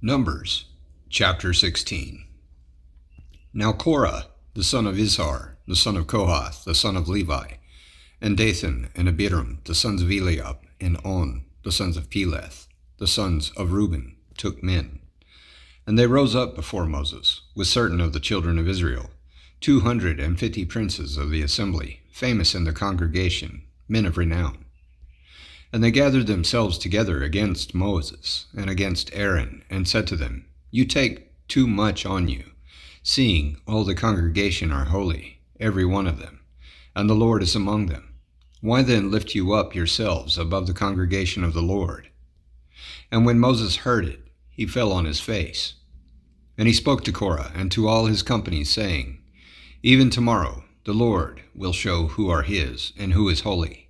Numbers, chapter 16. Now Korah, the son of Izhar, the son of Kohath, the son of Levi, and Dathan and Abiram, the sons of Eliab, and On, the sons of Peleth, the sons of Reuben, took men. And they rose up before Moses, with certain of the children of Israel, 250 princes of the assembly, famous in the congregation, men of renown. And they gathered themselves together against Moses and against Aaron, and said to them, You take too much on you, seeing all the congregation are holy, every one of them, and the Lord is among them. Why then lift you up yourselves above the congregation of the Lord? And when Moses heard it, he fell on his face. And he spoke to Korah and to all his company, saying, Even tomorrow the Lord will show who are his and who is holy,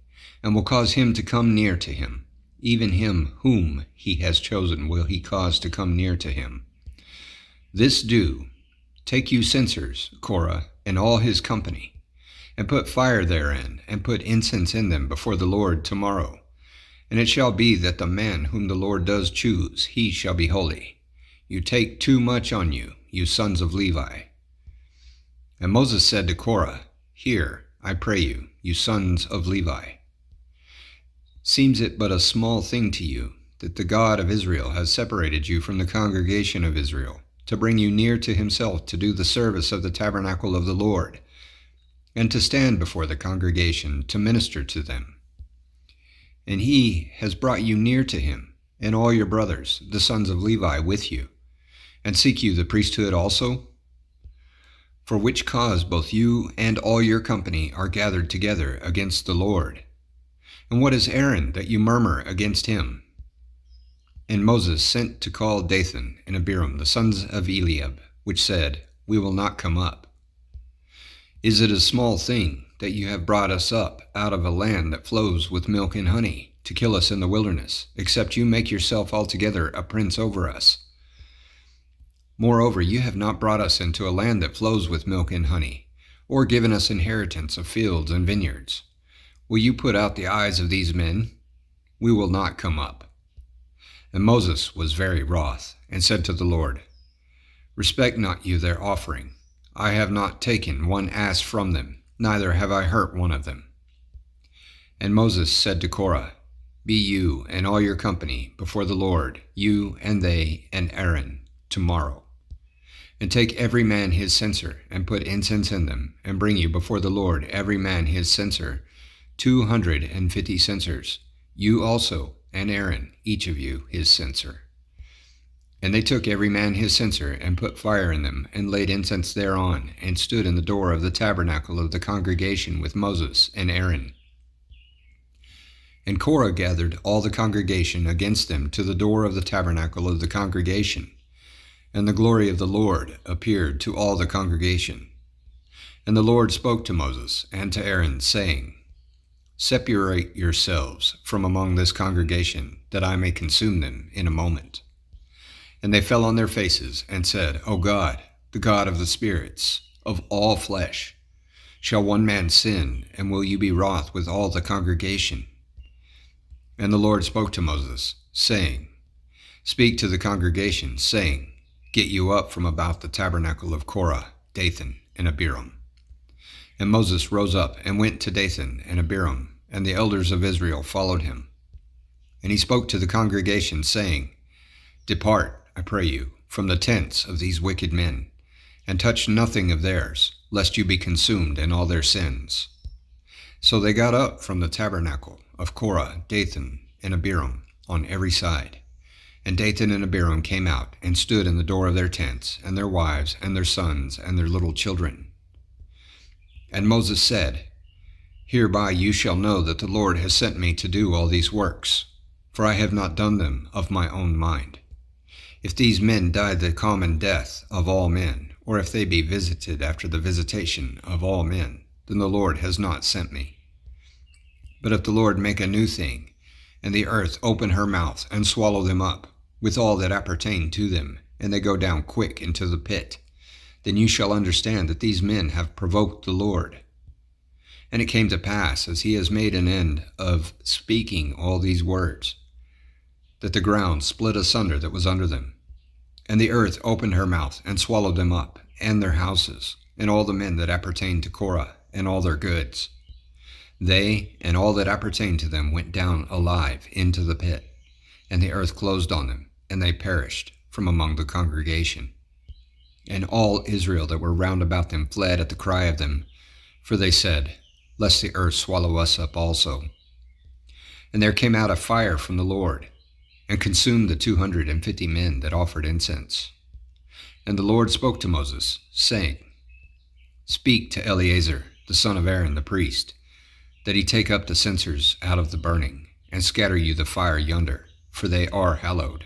and will cause him to come near to him. Even him whom he has chosen will he cause to come near to him. This do, take you censers, Korah, and all his company, and put fire therein, and put incense in them before the Lord tomorrow. And it shall be that the man whom the Lord does choose, he shall be holy. You take too much on you, you sons of Levi. And Moses said to Korah, Hear, I pray you, you sons of Levi. Seems it but a small thing to you that the God of Israel has separated you from the congregation of Israel, to bring you near to himself to do the service of the tabernacle of the Lord, and to stand before the congregation to minister to them? And he has brought you near to him, and all your brothers, the sons of Levi, with you, and seek you the priesthood also? For which cause both you and all your company are gathered together against the Lord. And what is Aaron that you murmur against him? And Moses sent to call Dathan and Abiram, the sons of Eliab, which said, We will not come up. Is it a small thing that you have brought us up out of a land that flows with milk and honey, to kill us in the wilderness, except you make yourself altogether a prince over us? Moreover, you have not brought us into a land that flows with milk and honey, or given us inheritance of fields and vineyards. Will you put out the eyes of these men? We will not come up. And Moses was very wroth, and said to the Lord, Respect not you their offering. I have not taken one ass from them, neither have I hurt one of them. And Moses said to Korah, Be you and all your company before the Lord, you and they and Aaron, tomorrow. And take every man his censer, and put incense in them, and bring you before the Lord every man his censer, 250 censers, you also, and Aaron, each of you, his censer. And they took every man his censer, and put fire in them, and laid incense thereon, and stood in the door of the tabernacle of the congregation with Moses and Aaron. And Korah gathered all the congregation against them to the door of the tabernacle of the congregation, and the glory of the Lord appeared to all the congregation. And the Lord spoke to Moses and to Aaron, saying, Separate yourselves from among this congregation, that I may consume them in a moment. And they fell on their faces, and said, O God, the God of the spirits, of all flesh, shall one man sin, and will you be wroth with all the congregation? And the Lord spoke to Moses, saying, Speak to the congregation, saying, Get you up from about the tabernacle of Korah, Dathan, and Abiram. And Moses rose up and went to Dathan and Abiram, and the elders of Israel followed him. And he spoke to the congregation, saying, Depart, I pray you, from the tents of these wicked men, and touch nothing of theirs, lest you be consumed in all their sins. So they got up from the tabernacle of Korah, Dathan, and Abiram on every side. And Dathan and Abiram came out, and stood in the door of their tents, and their wives, and their sons, and their little children. And Moses said, Hereby you shall know that the Lord has sent me to do all these works, for I have not done them of my own mind. If these men die the common death of all men, or if they be visited after the visitation of all men, then the Lord has not sent me. But if the Lord make a new thing, and the earth open her mouth and swallow them up, with all that appertain to them, and they go down quick into the pit, then you shall understand that these men have provoked the Lord. And it came to pass, as he has made an end of speaking all these words, that the ground split asunder that was under them, And the earth opened her mouth and swallowed them up, and their houses, and all the men that appertained to Korah, and all their goods. They and all that appertained to them went down alive into the pit, and the earth closed on them, and they perished from among the congregation. And all Israel that were round about them fled at the cry of them, for they said, Lest the earth swallow us up also. And there came out a fire from the Lord, and consumed the 250 men that offered incense. And the Lord spoke to Moses, saying, Speak to Eleazar, the son of Aaron the priest, that he take up the censers out of the burning, and scatter you the fire yonder, for they are hallowed.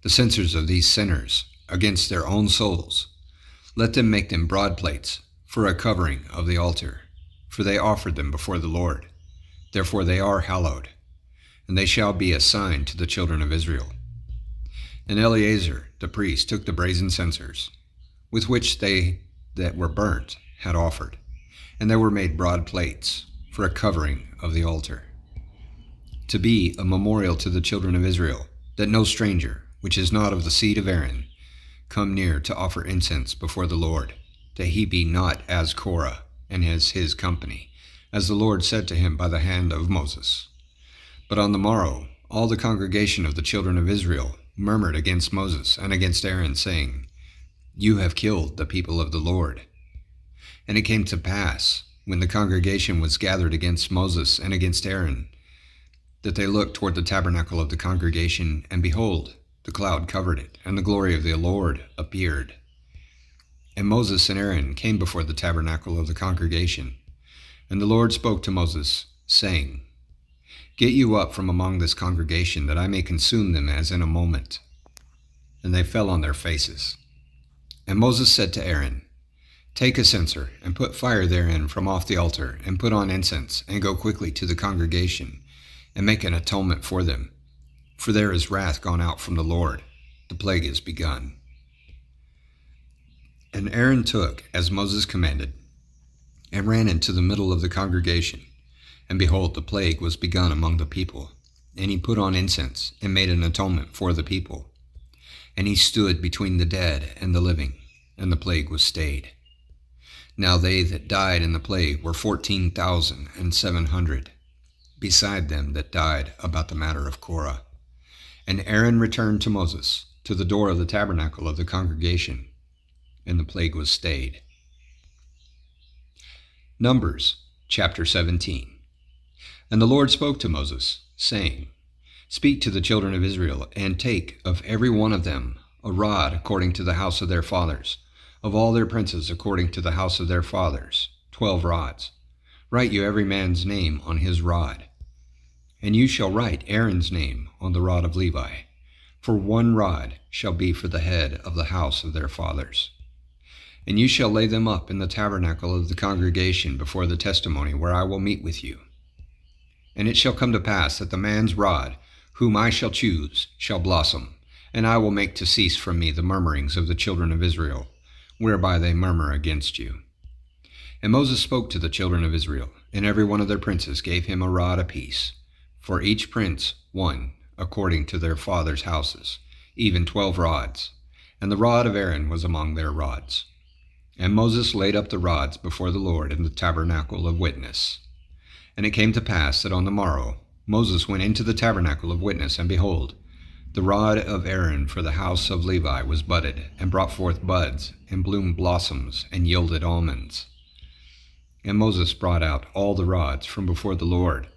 The censers of these sinners against their own souls, let them make them broad plates for a covering of the altar, for they offered them before the Lord. Therefore they are hallowed, and they shall be a sign to the children of Israel. And Eleazar the priest took the brazen censers, with which they that were burnt had offered, and they were made broad plates for a covering of the altar, to be a memorial to the children of Israel, that no stranger, which is not of the seed of Aaron, come near to offer incense before the Lord, that he be not as Korah and as his company, as the Lord said to him by the hand of Moses. But on the morrow all the congregation of the children of Israel murmured against Moses and against Aaron, saying, You have killed the people of the Lord. And it came to pass, when the congregation was gathered against Moses and against Aaron, that they looked toward the tabernacle of the congregation, and behold, the cloud covered it, and the glory of the Lord appeared. And Moses and Aaron came before the tabernacle of the congregation. And the Lord spoke to Moses, saying, Get you up from among this congregation, that I may consume them as in a moment. And they fell on their faces. And Moses said to Aaron, Take a censer, and put fire therein from off the altar, and put on incense, and go quickly to the congregation, and make an atonement for them. For there is wrath gone out from the Lord, the plague is begun. And Aaron took, as Moses commanded, and ran into the middle of the congregation. And behold, the plague was begun among the people. And he put on incense, and made an atonement for the people. And he stood between the dead and the living, and the plague was stayed. Now they that died in the plague were 14,700, beside them that died about the matter of Korah. And Aaron returned to Moses, to the door of the tabernacle of the congregation, and the plague was stayed. Numbers chapter 17. And the Lord spoke to Moses, saying, Speak to the children of Israel, and take of every one of them a rod according to the house of their fathers, of all their princes according to the house of their fathers, 12 rods. Write you every man's name on his rod. And you shall write Aaron's name on the rod of Levi, for 1 rod shall be for the head of the house of their fathers. And you shall lay them up in the tabernacle of the congregation before the testimony, where I will meet with you. And it shall come to pass that the man's rod, whom I shall choose, shall blossom, and I will make to cease from me the murmurings of the children of Israel, whereby they murmur against you. And Moses spoke to the children of Israel, and every one of their princes gave him a rod apiece, for each prince 1, according to their fathers' houses, even 12 rods, and the rod of Aaron was among their rods. And Moses laid up the rods before the Lord in the tabernacle of witness. And it came to pass that on the morrow Moses went into the tabernacle of witness, and behold, the rod of Aaron for the house of Levi was budded, and brought forth buds, and bloomed blossoms, and yielded almonds. And Moses brought out all the rods from before the Lord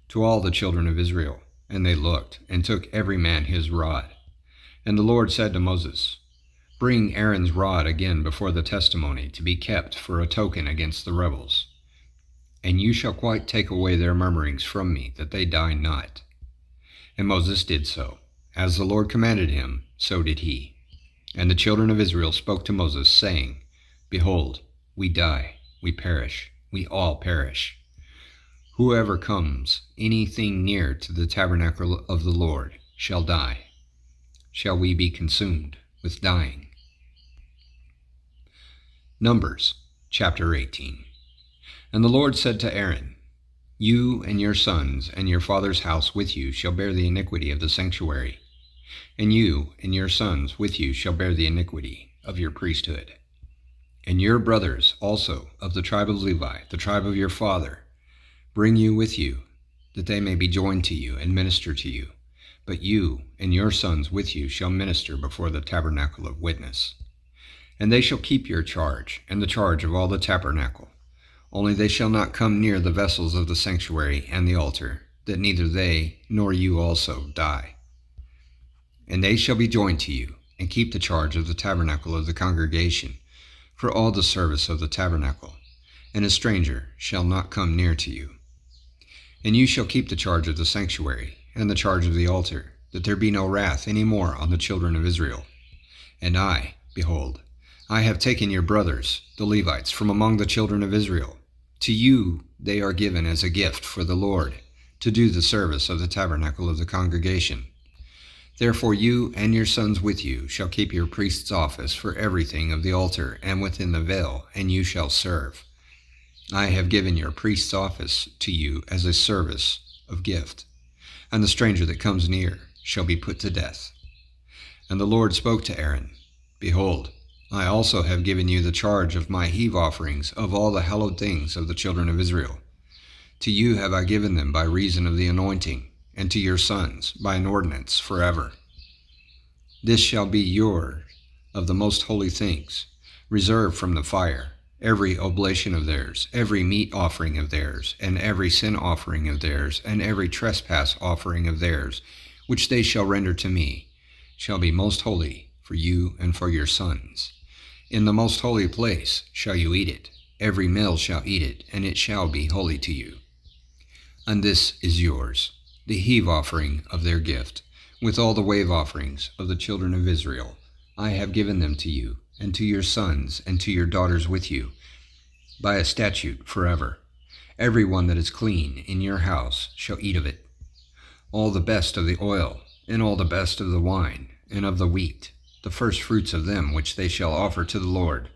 to all the children of Israel, and they looked, and took every man his rod. And the Lord said to Moses, Bring Aaron's rod again before the testimony, to be kept for a token against the rebels. And you shall quite take away their murmurings from me, that they die not. And Moses did so. As the Lord commanded him, so did he. And the children of Israel spoke to Moses, saying, Behold, we die, we perish, we all perish. Whoever comes anything near to the tabernacle of the Lord shall die. Shall we be consumed with dying? Numbers chapter 18. And the Lord said to Aaron, You and your sons and your father's house with you shall bear the iniquity of the sanctuary. And you and your sons with you shall bear the iniquity of your priesthood. And your brothers also of the tribe of Levi, the tribe of your father, bring you with you, that they may be joined to you and minister to you. But you and your sons with you shall minister before the tabernacle of witness. And they shall keep your charge, and the charge of all the tabernacle. Only they shall not come near the vessels of the sanctuary and the altar, that neither they nor you also die. And they shall be joined to you, and keep the charge of the tabernacle of the congregation, for all the service of the tabernacle, and a stranger shall not come near to you. And you shall keep the charge of the sanctuary, and the charge of the altar, that there be no wrath any more on the children of Israel. And I, behold, I have taken your brothers, the Levites, from among the children of Israel. To you they are given as a gift for the Lord, to do the service of the tabernacle of the congregation. Therefore you and your sons with you shall keep your priest's office for everything of the altar and within the veil, and you shall serve. I have given your priest's office to you as a service of gift, and the stranger that comes near shall be put to death. And the Lord spoke to Aaron, Behold, I also have given you the charge of my heave offerings of all the hallowed things of the children of Israel. To you have I given them by reason of the anointing, and to your sons by an ordinance forever. This shall be yours of the most holy things, reserved from the fire, every oblation of theirs, every meat offering of theirs, and every sin offering of theirs, and every trespass offering of theirs, which they shall render to me, shall be most holy for you and for your sons. In the most holy place shall you eat it, every male shall eat it, and it shall be holy to you. And this is yours, the heave offering of their gift, with all the wave offerings of the children of Israel. I have given them to you, and to your sons, and to your daughters with you, by a statute forever. Every one that is clean in your house shall eat of it. All the best of the oil, and all the best of the wine, and of the wheat, the first fruits of them which they shall offer to the Lord,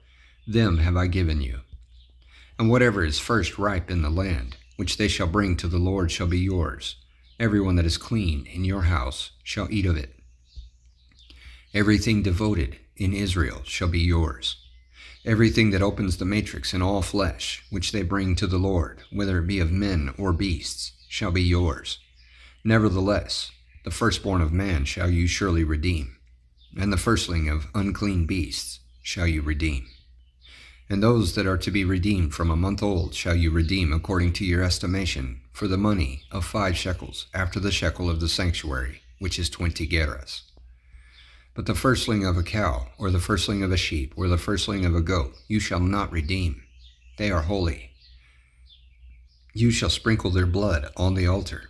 them have I given you. And whatever is first ripe in the land, which they shall bring to the Lord, shall be yours. Everyone that is clean in your house shall eat of it. Everything devoted in Israel shall be yours. Everything that opens the matrix in all flesh, which they bring to the Lord, whether it be of men or beasts, shall be yours. Nevertheless, the firstborn of man shall you surely redeem, and the firstling of unclean beasts shall you redeem. And those that are to be redeemed from a month old shall you redeem according to your estimation, for the money of 5 shekels, after the shekel of the sanctuary, which is 20 gerahs. But the firstling of a cow, or the firstling of a sheep, or the firstling of a goat, you shall not redeem. They are holy. You shall sprinkle their blood on the altar,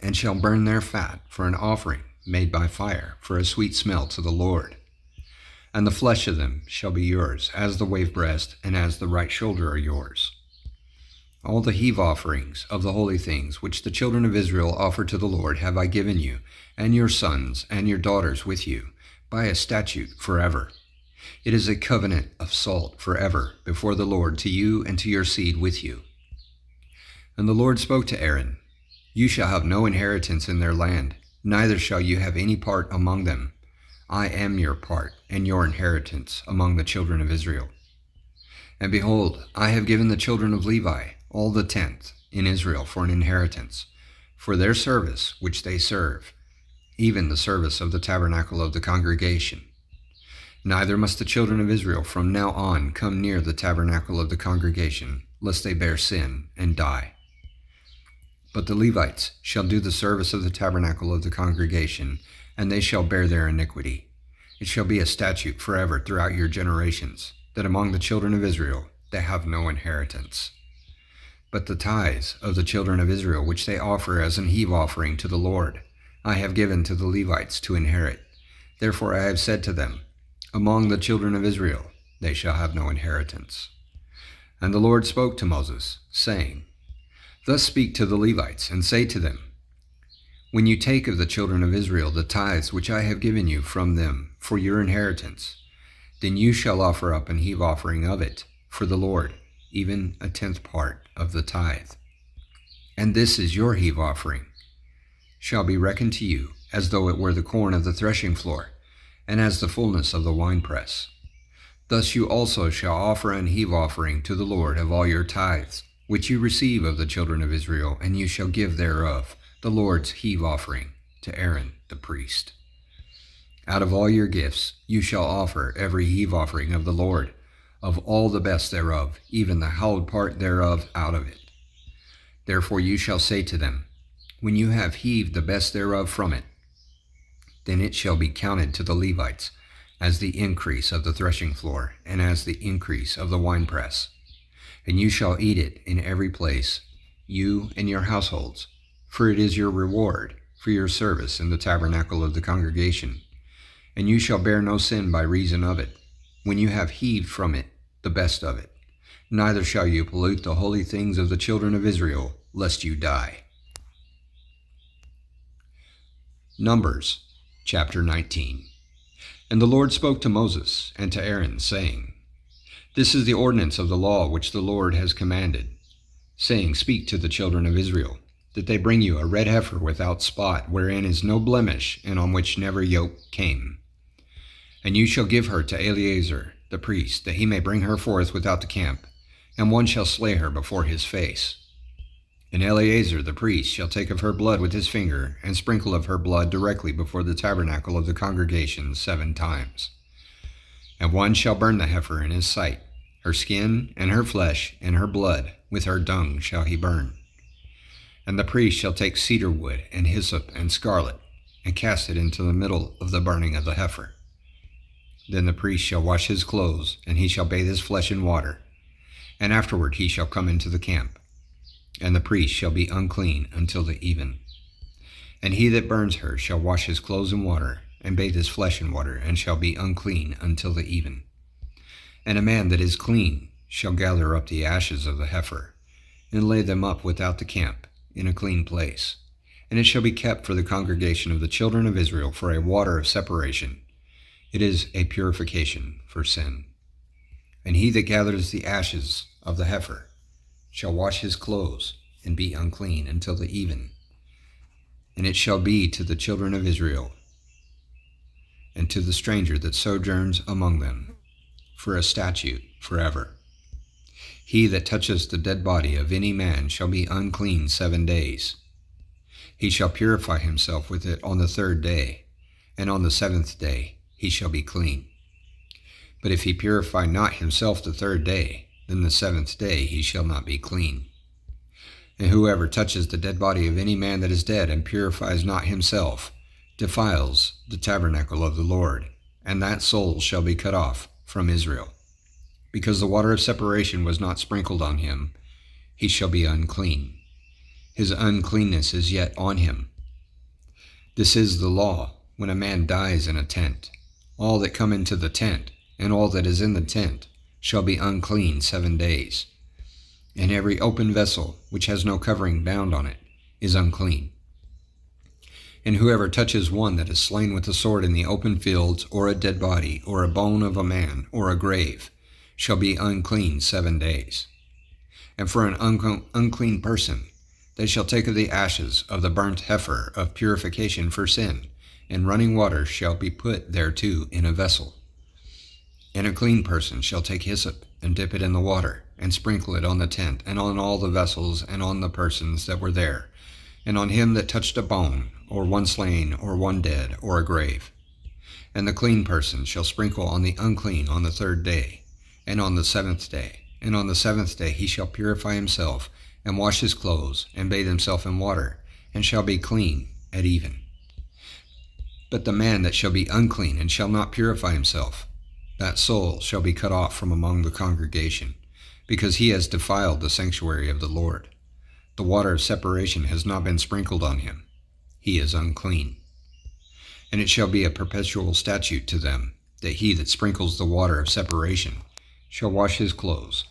and shall burn their fat for an offering made by fire, for a sweet smell to the Lord. And the flesh of them shall be yours, as the wave breast and as the right shoulder are yours. All the heave offerings of the holy things which the children of Israel offer to the Lord have I given you, and your sons and your daughters with you, by a statute forever. It is a covenant of salt forever before the Lord, to you and to your seed with you. And the Lord spoke to Aaron, You shall have no inheritance in their land, neither shall you have any part among them. I am your part and your inheritance among the children of Israel. And behold, I have given the children of Levi all the 10th in Israel for an inheritance, for their service which they serve, even the service of the tabernacle of the congregation. Neither must the children of Israel from now on come near the tabernacle of the congregation, lest they bear sin and die. But the Levites shall do the service of the tabernacle of the congregation, and they shall bear their iniquity. It shall be a statute forever throughout your generations, that among the children of Israel they have no inheritance. But the tithes of the children of Israel, which they offer as an heave offering to the Lord, I have given to the Levites to inherit. Therefore I have said to them, Among the children of Israel they shall have no inheritance. And the Lord spoke to Moses, saying, Thus speak to the Levites, and say to them, When you take of the children of Israel the tithes which I have given you from them for your inheritance, then you shall offer up an heave offering of it for the Lord, even a 10th part of the tithe. And this is your heave offering, shall be reckoned to you as though it were the corn of the threshing floor, and as the fullness of the winepress. Thus you also shall offer an heave offering to the Lord of all your tithes, which you receive of the children of Israel, and you shall give thereof the Lord's heave offering to Aaron the priest. Out of all your gifts you shall offer every heave offering of the Lord, of all the best thereof, even the hallowed part thereof out of it. Therefore you shall say to them, when you have heaved the best thereof from it, then it shall be counted to the Levites as the increase of the threshing floor, and as the increase of the winepress. And you shall eat it in every place, you and your households, for it is your reward for your service in the tabernacle of the congregation. And you shall bear no sin by reason of it, when you have heaved from it the best of it. Neither shall you pollute the holy things of the children of Israel, lest you die. Numbers chapter 19. And the Lord spoke to Moses and to Aaron, saying, This is the ordinance of the law which the Lord has commanded, saying, Speak to the children of Israel, that they bring you a red heifer without spot, wherein is no blemish, and on which never yoke came. And you shall give her to Eleazar the priest, that he may bring her forth without the camp, and one shall slay her before his face. And Eleazar the priest shall take of her blood with his finger, and sprinkle of her blood directly before the tabernacle of the congregation 7 times. And one shall burn the heifer in his sight, her skin, and her flesh, and her blood, with her dung shall he burn. And the priest shall take cedar wood, and hyssop, and scarlet, and cast it into the middle of the burning of the heifer. Then the priest shall wash his clothes, and he shall bathe his flesh in water, and afterward he shall come into the camp. And the priest shall be unclean until the even. And he that burns her shall wash his clothes in water, and bathe his flesh in water, and shall be unclean until the even. And a man that is clean shall gather up the ashes of the heifer, and lay them up without the camp, in a clean place. And it shall be kept for the congregation of the children of Israel for a water of separation. It is a purification for sin. And he that gathers the ashes of the heifer shall wash his clothes, and be unclean until the even. And it shall be to the children of Israel, and to the stranger that sojourns among them, for a statute forever. He that touches the dead body of any man shall be unclean 7 days. He shall purify himself with it on the 3rd day, and on the 7th day he shall be clean. But if he purify not himself the 3rd day, then the 7th day he shall not be clean. And whoever touches the dead body of any man that is dead, and purifies not himself, defiles the tabernacle of the Lord, and that soul shall be cut off from Israel. Because the water of separation was not sprinkled on him, he shall be unclean. His uncleanness is yet on him. This is the law when a man dies in a tent. All that come into the tent, and all that is in the tent, shall be unclean 7 days. And every open vessel, which has no covering bound on it, is unclean. And whoever touches one that is slain with the sword in the open fields, or a dead body, or a bone of a man, or a grave, shall be unclean 7 days. And for an unclean person, they shall take of the ashes of the burnt heifer of purification for sin, and running water shall be put thereto in a vessel. And a clean person shall take hyssop, and dip it in the water, and sprinkle it on the tent, and on all the vessels, and on the persons that were there, and on him that touched a bone, or one slain, or one dead, or a grave. And the clean person shall sprinkle on the unclean on the 3rd day, and on the 7th day. And on the 7th day he shall purify himself, and wash his clothes, and bathe himself in water, and shall be clean at even. But the man that shall be unclean, and shall not purify himself, that soul shall be cut off from among the congregation, because he has defiled the sanctuary of the Lord. The water of separation has not been sprinkled on him. He is unclean. And it shall be a perpetual statute to them, that he that sprinkles the water of separation shall wash his clothes,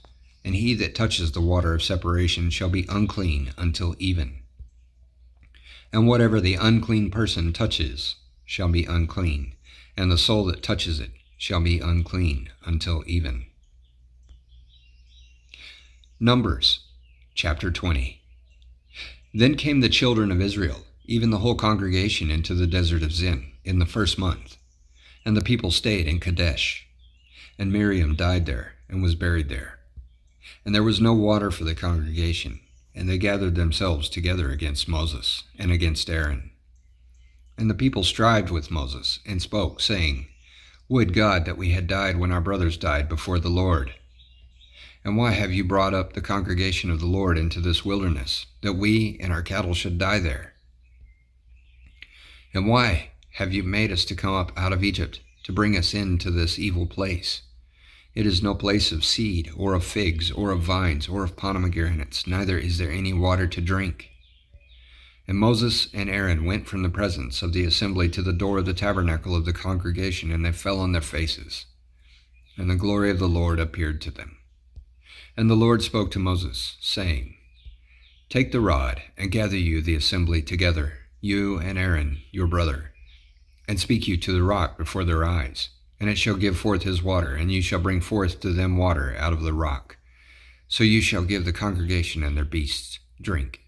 and he that touches the water of separation shall be unclean until even. And whatever the unclean person touches shall be unclean, and the soul that touches it shall be unclean until even. Numbers chapter 20. Then came the children of Israel, even the whole congregation, into the desert of Zin in the 1st month. And the people stayed in Kadesh. And Miriam died there and was buried there. And there was no water for the congregation, and they gathered themselves together against Moses and against Aaron. And the people strived with Moses and spoke, saying, Would God that we had died when our brothers died before the Lord. And why have you brought up the congregation of the Lord into this wilderness, that we and our cattle should die there? And why have you made us to come up out of Egypt, to bring us into this evil place? It is no place of seed, or of figs, or of vines, or of pomegranates, neither is there any water to drink. And Moses and Aaron went from the presence of the assembly to the door of the tabernacle of the congregation, and they fell on their faces. And the glory of the Lord appeared to them. And the Lord spoke to Moses, saying, Take the rod, and gather you the assembly together, you and Aaron your brother, and speak you to the rock before their eyes. And it shall give forth his water, and you shall bring forth to them water out of the rock. So you shall give the congregation and their beasts drink.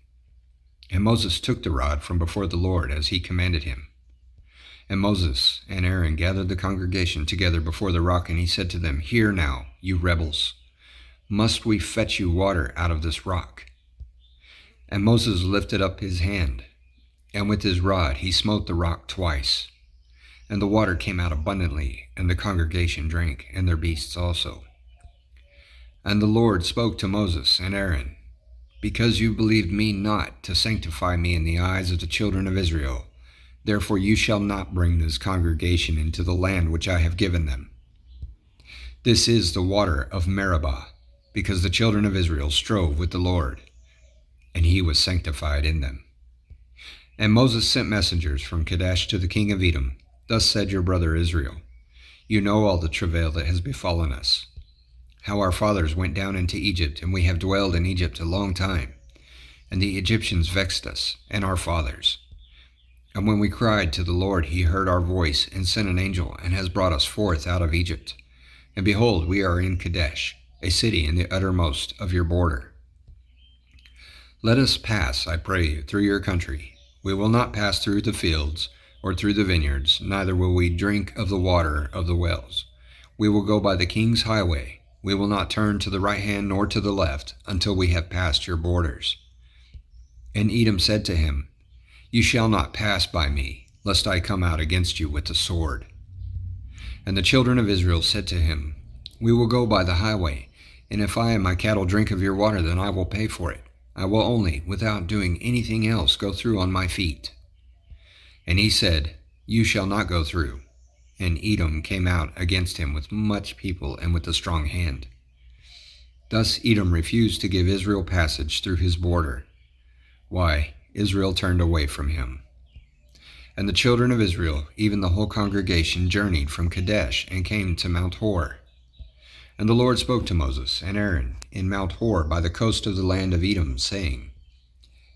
And Moses took the rod from before the Lord, as he commanded him. And Moses and Aaron gathered the congregation together before the rock, and he said to them, Hear now, you rebels, must we fetch you water out of this rock? And Moses lifted up his hand, and with his rod he smote the rock twice. And the water came out abundantly, and the congregation drank, and their beasts also. And the Lord spoke to Moses and Aaron, Because you believed me not to sanctify me in the eyes of the children of Israel, therefore you shall not bring this congregation into the land which I have given them. This is the water of Meribah, because the children of Israel strove with the Lord, and he was sanctified in them. And Moses sent messengers from Kadesh to the king of Edom. Thus said your brother Israel, You know all the travail that has befallen us, how our fathers went down into Egypt, and we have dwelled in Egypt a long time. And the Egyptians vexed us, and our fathers. And when we cried to the Lord, he heard our voice, and sent an angel, and has brought us forth out of Egypt. And behold, we are in Kadesh, a city in the uttermost of your border. Let us pass, I pray you, through your country. We will not pass through the fields, or through the vineyards, neither will we drink of the water of the wells. We will go by the king's highway. We will not turn to the right hand nor to the left, until we have passed your borders. And Edom said to him, You shall not pass by me, lest I come out against you with the sword. And the children of Israel said to him, We will go by the highway, and if I and my cattle drink of your water, then I will pay for it. I will only, without doing anything else, go through on my feet. And he said, You shall not go through. And Edom came out against him with much people and with a strong hand. Thus Edom refused to give Israel passage through his border. Why, Israel turned away from him. And the children of Israel, even the whole congregation, journeyed from Kadesh and came to Mount Hor. And the Lord spoke to Moses and Aaron in Mount Hor by the coast of the land of Edom, saying,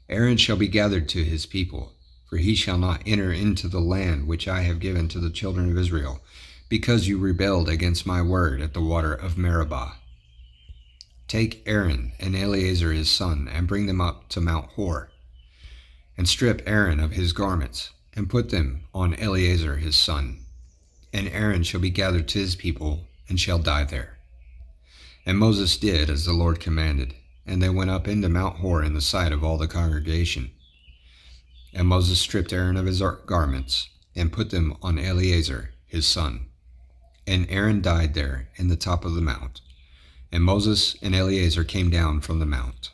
Aaron shall be gathered to his people, for he shall not enter into the land which I have given to the children of Israel, because you rebelled against my word at the water of Meribah. Take Aaron and Eleazar his son, and bring them up to Mount Hor, and strip Aaron of his garments, and put them on Eleazar his son. And Aaron shall be gathered to his people, and shall die there. And Moses did as the Lord commanded, and they went up into Mount Hor in the sight of all the congregation. And Moses stripped Aaron of his garments, and put them on Eleazar his son. And Aaron died there in the top of the mount. And Moses and Eleazar came down from the mount.